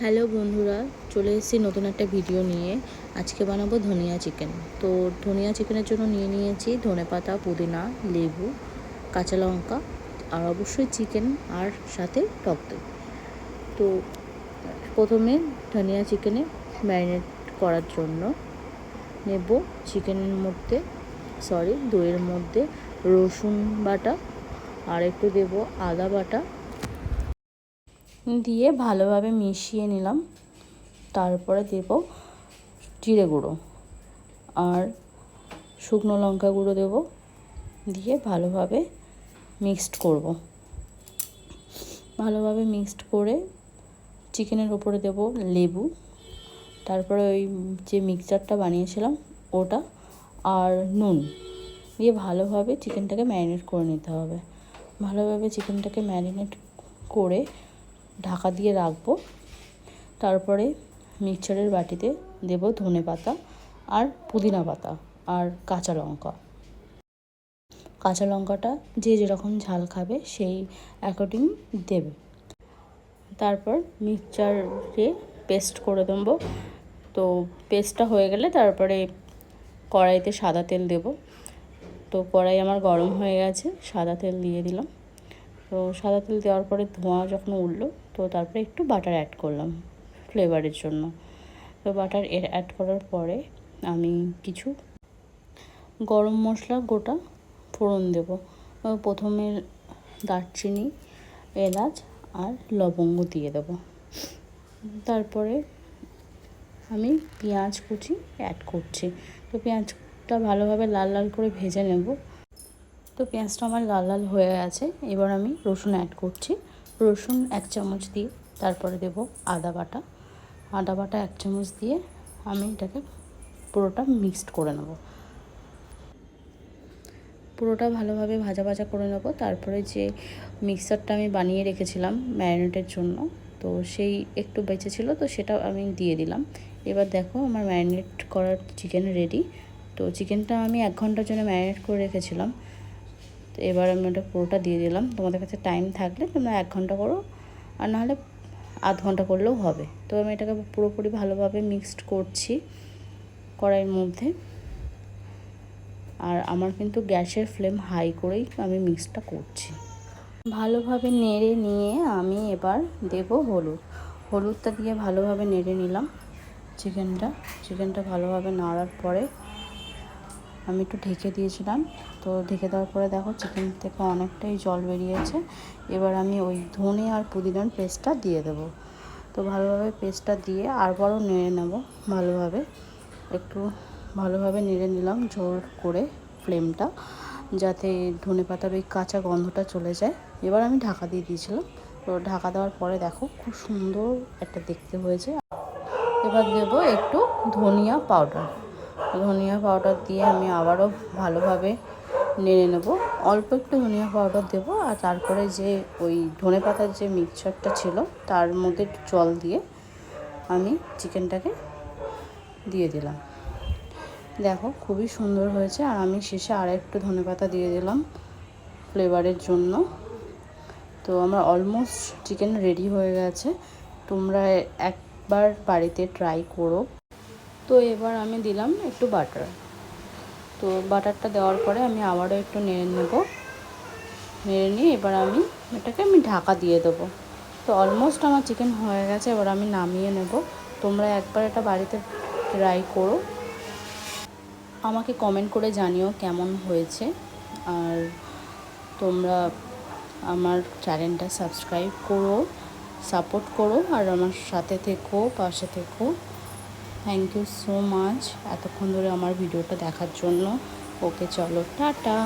Hello বন্ধুরা, চলে এসেছি নতুন একটা ভিডিও নিয়ে। আজকে বানাবো ধনিয়া চিকেন। তো ধনিয়া চিকেনের জন্য নিয়ে নিয়েছি ধনেপাতা, পুদিনা, লেবু, কাঁচা লঙ্কা আর অবশ্যই চিকেন আর সাথে টক দই। তো প্রথমে ধনিয়া চিকেনে ম্যারিনেট করার জন্য নেব দইয়ের মধ্যে রসুন বাটা আর একটু দেব আদা বাটা দিয়ে ভালোভাবে মিশিয়ে নিলাম। তারপরে দেব জিরে গুঁড়ো আর শুকনো লঙ্কা গুঁড়ো দেব, দিয়ে ভালোভাবে মিক্সড করব। ভালোভাবে মিক্সড করে চিকেনের উপরে দেব লেবু, তারপরে ওই যে মিক্সচারটা বানিয়েছিলাম ওটা আর নুন দিয়ে ভালোভাবে চিকেনটাকে ম্যারিনেট করে নিতে হবে। ভালোভাবে চিকেনটাকে ম্যারিনেট করে ঢাকা দিয়ে রাখবো। তারপরে মিক্সচারের বাটিতে দেব ধনেপাতা আর পুদিনা পাতা আর কাঁচা লঙ্কাটা যে যেরকম ঝাল খাবে সেই অ্যাকর্ডিং দেবে। তারপর মিক্সচারে পেস্ট করে দেবো। তো পেস্টটা হয়ে গেলে তারপরে কড়াইতে সাদা তেল দেব। তো কড়াই আমার গরম হয়ে গেছে, সাদা তেল দিয়ে দিলাম। তো সাদা তেল দেওয়ার পরে ধোঁয়া যখন উঠলো তো তারপরে একটু বাটার অ্যাড করলাম ফ্লেভারের জন্য। তো বাটার অ্যাড করার পরে আমি কিছু গরম মশলা গোটা ফোড়ন দেব। প্রথমে দারচিনি, এলাচ আর লবঙ্গ দিয়ে দেব। তারপরে আমি পেঁয়াজ কুচি অ্যাড করছি। তো পেঁয়াজটা ভালোভাবে লাল লাল করে ভেজে নেব। তো পেঁয়াজটা আমার লাল লাল হয়ে গেছে। এবার আমি রসুন অ্যাড করছি। রসুন 1 চামচ দিয়ে তারপরে দেব আদা বাটা 1 চামচ দিয়ে আমি এটাকে পুরোটা মিক্সড করে নেব। পুরোটা ভালোভাবে ভাজা ভাজা করে নেব। তারপরে যে মিক্সচারটা আমি বানিয়ে রেখেছিলাম ম্যারিনেটের জন্য, তো সেই একটু বেঁচে ছিল, তো সেটা আমি দিয়ে দিলাম। এবার দেখো আমার ম্যারিনেট করার চিকেন রেডি। তো চিকেনটা আমি 1 ঘন্টার জন্য ম্যারিনেট করে রেখেছিলাম। তো এবার আমি ওটা পুরোটা দিয়ে দিলাম। তোমাদের কাছে টাইম থাকলে তোমরা 1 ঘন্টা করো, আর নাহলে আধ ঘন্টা করলেও হবে। তো আমি এটাকে পুরোপুরি ভালোভাবে মিক্সড করছি কড়াইয়ের মধ্যে। আর আমার কিন্তু গ্যাসের ফ্লেম হাই করেই আমি মিক্সটা করছি। ভালোভাবে নেড়ে নিয়ে আমি এবার দেব হলুদটা দিয়ে ভালোভাবে নেড়ে নিলাম চিকেনটা ভালোভাবে নাড়ার পরে আমি একটু ঢেকে দিয়েছিলাম। তো ঢেকে দেওয়ার পরে দেখো চিকেন থেকে অনেকটাই জল বেরিয়েছে। এবার আমি ওই ধনে আর পুদিনার পেস্টটা দিয়ে দেব। তো ভালোভাবে পেস্টটা দিয়ে আবারও নেড়ে নেব। ভালোভাবে নেড়ে নিলাম জোর করে ফ্লেমটা, যাতে ধনেপাতার ওই কাঁচা গন্ধটা চলে যায়। এবার আমি ঢাকা দিয়ে দিয়েছিলাম। তো ঢাকা দেওয়ার পরে দেখো খুব সুন্দর একটা দেখতে হয়েছে। এবার দেব একটু ধনিয়া পাউডার দিয়ে আমি আবারও ভালোভাবে নেড়ে নেব। অল্প একটু ধনিয়া পাউডার দেবো, আর তারপরে যে ওই ধনেপাতার যে মিক্সচারটা ছিল তার মধ্যে জল দিয়ে আমি চিকেনটাকে দিয়ে দিলাম। দেখো খুবই সুন্দর হয়েছে। আর আমি শেষে আর একটু ধনেপাতা দিয়ে দিলাম ফ্লেভারের জন্য। তো আমার অলমোস্ট চিকেন রেডি হয়ে গেছে। তোমরা একবার বাড়িতে ট্রাই করো। তো এবার আমি দিলাম একটু বাটার। তো বাটারটা দেওয়ার পরে আমি আবারও একটু নেড়ে নিয়ে এবার এটাকে ঢাকা দিয়ে দেবো। তো অলমোস্ট আমার চিকেন হয়ে গেছে। এবার আমি নামিয়ে নেব। তোমরা একবার এটা বাড়িতে ট্রাই করো, আমাকে কমেন্ট করে জানিও কেমন হয়েছে। আর তোমরা আমার চ্যানেলটা সাবস্ক্রাইব করো, সাপোর্ট করো, আর আমার পাশে থেকো। থ্যাংক ইউ সো মাচ এতক্ষণ ধরে আমার ভিডিওটা দেখার জন্য। ওকে, চলো, টাটা।